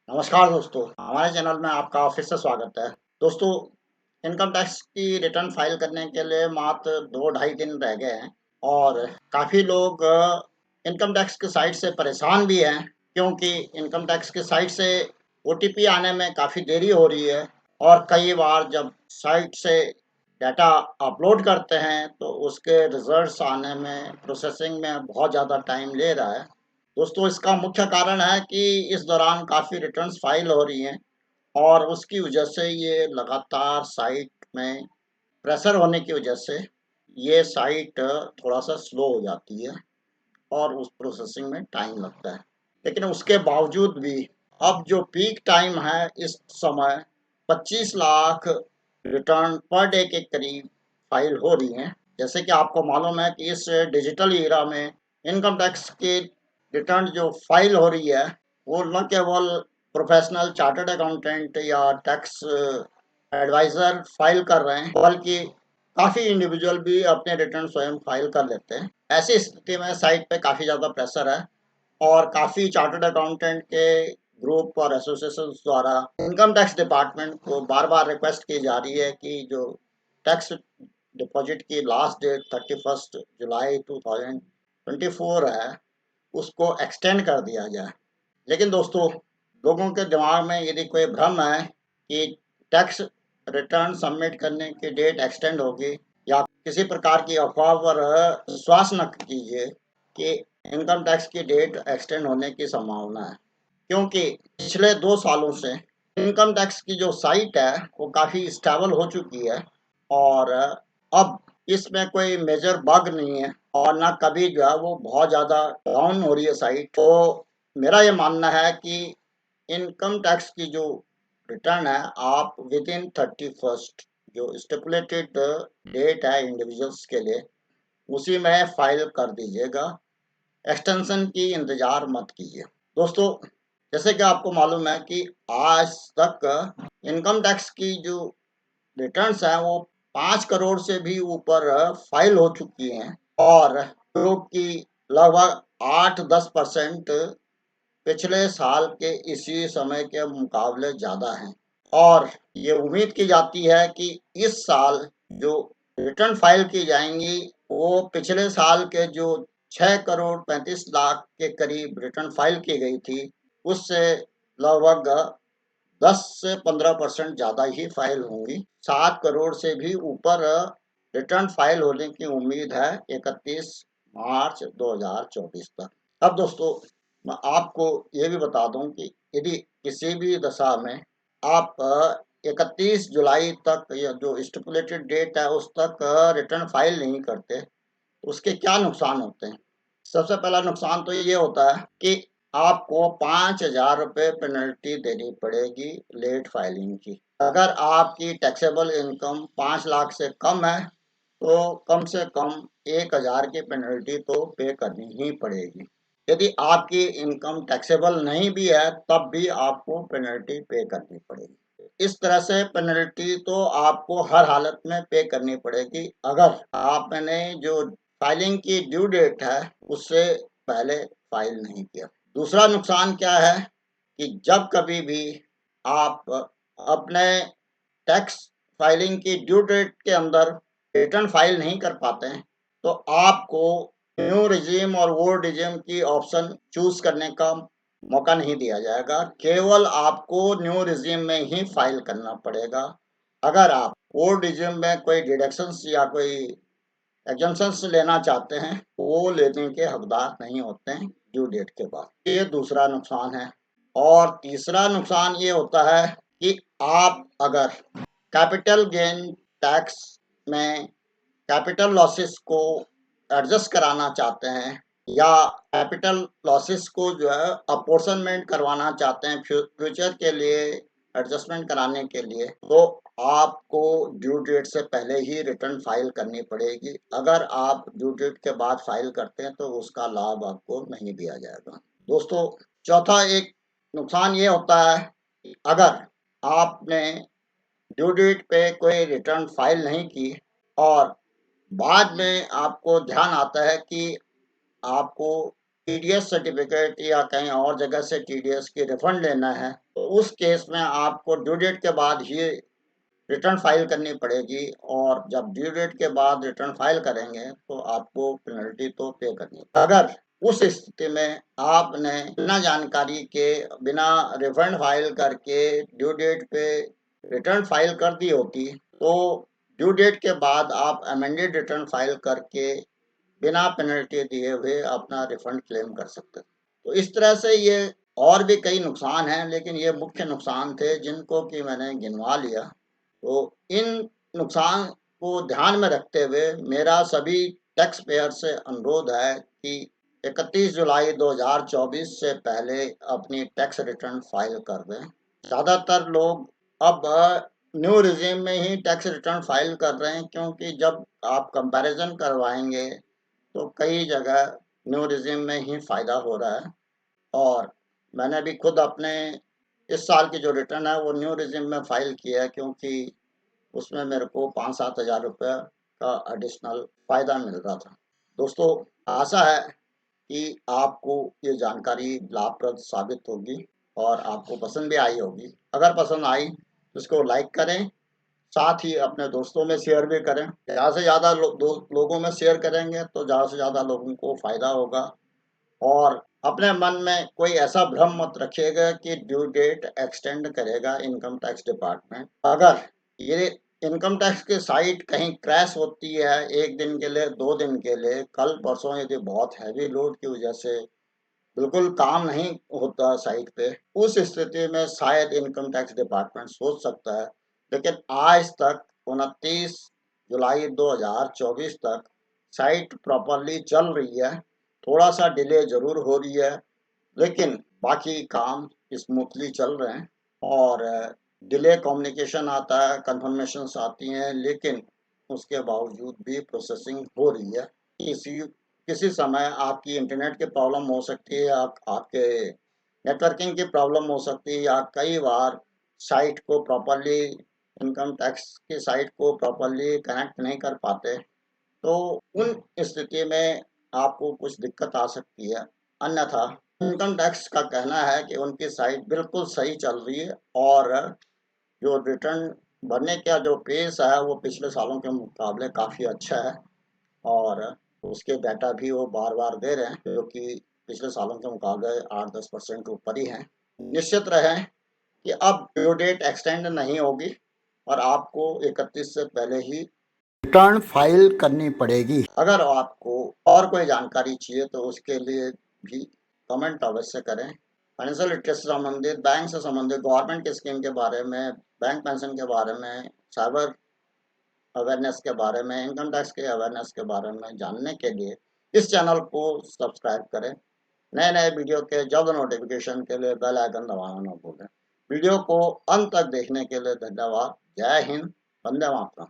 नमस्कार दोस्तों, हमारे चैनल में आपका फिर से स्वागत है। दोस्तों, इनकम टैक्स की रिटर्न फाइल करने के लिए मात्र 2 ढाई दिन रह गए हैं और काफ़ी लोग इनकम टैक्स की साइट से परेशान भी हैं क्योंकि इनकम टैक्स की साइट से ओटीपी आने में काफ़ी देरी हो रही है और कई बार जब साइट से डाटा अपलोड करते हैं तो उसके रिजल्ट्स आने में, प्रोसेसिंग में बहुत ज़्यादा टाइम ले रहा है। दोस्तों, इसका मुख्य कारण है कि इस दौरान काफ़ी रिटर्न्स फाइल हो रही हैं और उसकी वजह से ये लगातार साइट में प्रेशर होने की वजह से ये साइट थोड़ा-सा स्लो हो जाती है और उस प्रोसेसिंग में टाइम लगता है। लेकिन उसके बावजूद भी अब जो पीक टाइम है इस समय 25 लाख रिटर्न पर डे के करीब फाइल हो रही हैं। जैसे कि आपको मालूम है कि इस डिजिटल एरा में इनकम टैक्स की रिटर्न जो फाइल हो रही है, वो न केवल प्रोफेशनल चार्टर्ड अकाउंटेंट या टैक्स एडवाइज़र फाइल कर रहे हैं, बल्कि काफ़ी इंडिविजुअल भी अपने रिटर्न स्वयं फाइल कर लेते हैं। ऐसी स्थिति में साइट पे काफ़ी ज़्यादा प्रेशर है और काफ़ी चार्टर्ड अकाउंटेंट के ग्रुप और एसोसिएशंस द्वारा इनकम टैक्स डिपार्टमेंट को बार-बार रिक्वेस्ट की जा रही है कि जो टैक्स डिपॉजिट की लास्ट डेट 31 जुलाई 2024 है, उसको एक्सटेंड कर दिया जाए। लेकिन दोस्तों, लोगों के दिमाग में यदि कोई भ्रम है कि टैक्स रिटर्न सबमिट करने की डेट एक्सटेंड होगी या किसी प्रकार की अफवाह पर विश्वास न कीजिए कि इनकम टैक्स की डेट एक्सटेंड होने की संभावना है, क्योंकि पिछले 2 सालों से इनकम टैक्स की जो साइट है, वो काफ़ी स्टेबल हो चुकी है और अब इसमें कोई मेजर बग नहीं है और ना कभी जो है वो बहुत ज़्यादा डाउन हो रही है साइट। तो मेरा ये मानना है कि इनकम टैक्स की जो रिटर्न है, आप विदिन 31st जो स्टिपुलेटेड डेट है इंडिविजुअल्स के लिए, उसी में फाइल कर दीजिएगा। एक्सटेंशन की इंतज़ार मत कीजिए। दोस्तों, जैसे कि आपको मालूम है कि आज तक इनकम टैक्स की जो रिटर्न्स हैं वो 5 करोड़ से भी ऊपर फाइल हो चुकी हैं और जो कि लगभग 8-10% पिछले साल के इसी समय के मुकाबले ज़्यादा हैं और ये उम्मीद की जाती है कि इस साल जो रिटर्न फाइल की जाएंगी वो पिछले साल के जो 6 करोड़ 35 लाख के करीब रिटर्न फाइल की गई थी, उससे लगभग 10 से 15% ज़्यादा ही फाइल होंगी। 7 करोड़ से भी ऊपर रिटर्न फाइल होने की उम्मीद है 31 मार्च 2024 तक। अब दोस्तों, मैं आपको ये भी बता दूं कि यदि किसी भी दशा में आप 31 जुलाई तक या जो स्टिपुलेटेड डेट है उस तक रिटर्न फाइल नहीं करते, तो उसके क्या नुकसान होते हैं। सबसे पहला नुकसान तो ये होता है कि आपको 5,000 रुपये पेनल्टी देनी पड़ेगी लेट फाइलिंग की। अगर आपकी टैक्सेबल इनकम 5 लाख से कम है तो कम से कम 1,000 की पेनल्टी तो पे करनी ही पड़ेगी। यदि आपकी इनकम टैक्सेबल नहीं भी है तब भी आपको पेनल्टी पे करनी पड़ेगी। इस तरह से पेनल्टी तो आपको हर हालत में पे करनी पड़ेगी अगर आपने जो फाइलिंग की ड्यू डेट है उससे पहले फाइल नहीं किया। दूसरा नुकसान क्या है कि जब कभी भी आप अपने टैक्स फाइलिंग की ड्यू डेट के अंदर रिटर्न फाइल नहीं कर पाते हैं, तो आपको न्यू रिजीम और ओल्ड रिजीम की ऑप्शन चूज़ करने का मौका नहीं दिया जाएगा। केवल आपको न्यू रिजीम में ही फाइल करना पड़ेगा। अगर आप ओल्ड रिजीम में कोई डिडक्शंस या कोई एग्जम्पशंस लेना चाहते हैं, वो लेने के हकदार नहीं होते हैं ड्यू डेट के बाद। ये दूसरा नुकसान है और तीसरा नुकसान ये होता है कि आप अगर कैपिटल गेन टैक्स में कैपिटल लॉसेस को एडजस्ट कराना चाहते हैं या कैपिटल लॉसेस को जो है अपोर्शनमेंट करवाना चाहते हैं फ्यूचर के लिए एडजस्टमेंट कराने के लिए, तो आपको ड्यू डेट से पहले ही रिटर्न फाइल करनी पड़ेगी। अगर आप ड्यू डेट के बाद फाइल करते हैं तो उसका लाभ आपको नहीं दिया जाएगा। दोस्तों, चौथा एक नुकसान ये होता है कि अगर आपने ड्यू डेट पे कोई रिटर्न फाइल नहीं की और बाद में आपको ध्यान आता है कि आपको टीडीएस सर्टिफिकेट या कहीं और जगह से टीडीएस की रिफंड लेना है, तो उस केस में आपको ड्यू डेट के बाद ही रिटर्न फाइल करनी पड़ेगी, और जब ड्यू डेट के बाद रिटर्न फाइल करेंगे तो आपको पेनल्टी तो पे करनी है। अगर उस स्थिति में आपने बिना जानकारी के, बिना रिफंड फाइल करके ड्यू डेट पे रिटर्न फाइल कर दी होती, तो ड्यू डेट के बाद आप अमेंडेड रिटर्न फाइल करके बिना पेनल्टी दिए हुए अपना रिफंड क्लेम कर सकते हैं। तो इस तरह से ये और भी कई नुकसान हैं, लेकिन ये मुख्य नुकसान थे जिनको कि मैंने गिनवा लिया। तो इन नुकसान को ध्यान में रखते हुए मेरा सभी टैक्स पेयर से अनुरोध है कि 31 जुलाई 2024 से पहले अपनी टैक्स रिटर्न फाइल कर दें। ज़्यादातर लोग अब न्यू रिजीम में ही टैक्स रिटर्न फाइल कर रहे हैं, क्योंकि जब आप कंपैरिजन करवाएंगे तो कई जगह न्यू रिजीम में ही फ़ायदा हो रहा है। और मैंने भी खुद अपने इस साल की जो रिटर्न है वो न्यू रिजीम में फ़ाइल किया है, क्योंकि उसमें मेरे को 5-7 हज़ार रुपये का एडिशनल फ़ायदा मिल रहा था। दोस्तों, आशा है कि आपको ये जानकारी लाभप्रद साबित होगी और आपको पसंद भी आई होगी। अगर पसंद आई तो इसको लाइक करें, साथ ही अपने दोस्तों में शेयर भी करें। ज़्यादा से ज़्यादा लोगों में शेयर करेंगे तो ज़्यादा से ज़्यादा लोगों को फ़ायदा होगा। और अपने मन में कोई ऐसा भ्रम मत रखिएगा कि ड्यू डेट एक्सटेंड करेगा इनकम टैक्स डिपार्टमेंट। अगर ये इनकम टैक्स की साइट कहीं क्रैश होती है 1 दिन के लिए, 2 दिन के लिए, कल परसों यदि बहुत हैवी लोड की वजह से बिल्कुल काम नहीं होता साइट पे, उस स्थिति में शायद इनकम टैक्स डिपार्टमेंट सोच सकता है। लेकिन आज तक 29 जुलाई 2024 तक साइट प्रॉपर्ली चल रही है। थोड़ा सा डिले ज़रूर हो रही है, लेकिन बाकी काम स्मूथली चल रहे हैं। और डिले कम्युनिकेशन आता है, कन्फर्मेशंस आती हैं, लेकिन उसके बावजूद भी प्रोसेसिंग हो रही है। किसी किसी समय आपकी इंटरनेट की प्रॉब्लम हो सकती है, आपके नेटवर्किंग की प्रॉब्लम हो सकती है, या कई बार साइट को प्रॉपर्ली, इनकम टैक्स की साइट को प्रॉपर्ली कनेक्ट नहीं कर पाते, तो उन स्थिति में आपको कुछ दिक्कत आ सकती है। अन्यथा इनकम टैक्स का कहना है कि उनकी साइट बिल्कुल सही चल रही है, और जो रिटर्न भरने का जो पेस है वो पिछले सालों के मुकाबले काफ़ी अच्छा है, और उसके डाटा भी वो बार-बार दे रहे हैं, जो कि पिछले सालों के मुकाबले 8-10% ऊपर ही हैं। निश्चित रहें कि अब ड्यू डेट एक्सटेंड नहीं होगी और आपको 31 से पहले ही रिटर्न फाइल करनी पड़ेगी। अगर आपको और कोई जानकारी चाहिए तो उसके लिए भी कमेंट अवश्य करें। फाइनेंशियल लिटरेसी से संबंधित, बैंक से संबंधित, गवर्नमेंट की स्कीम के बारे में, बैंक पेंशन के बारे में, साइबर अवेयरनेस के बारे में, इनकम टैक्स के अवेयरनेस के बारे में जानने के लिए इस चैनल को सब्सक्राइब करें। नए नए वीडियो के जल्द नोटिफिकेशन के लिए बेल आइकन दबाना न भूलें। वीडियो को अंत तक देखने के लिए धन्यवाद। जय हिंद, वंदे मातरम।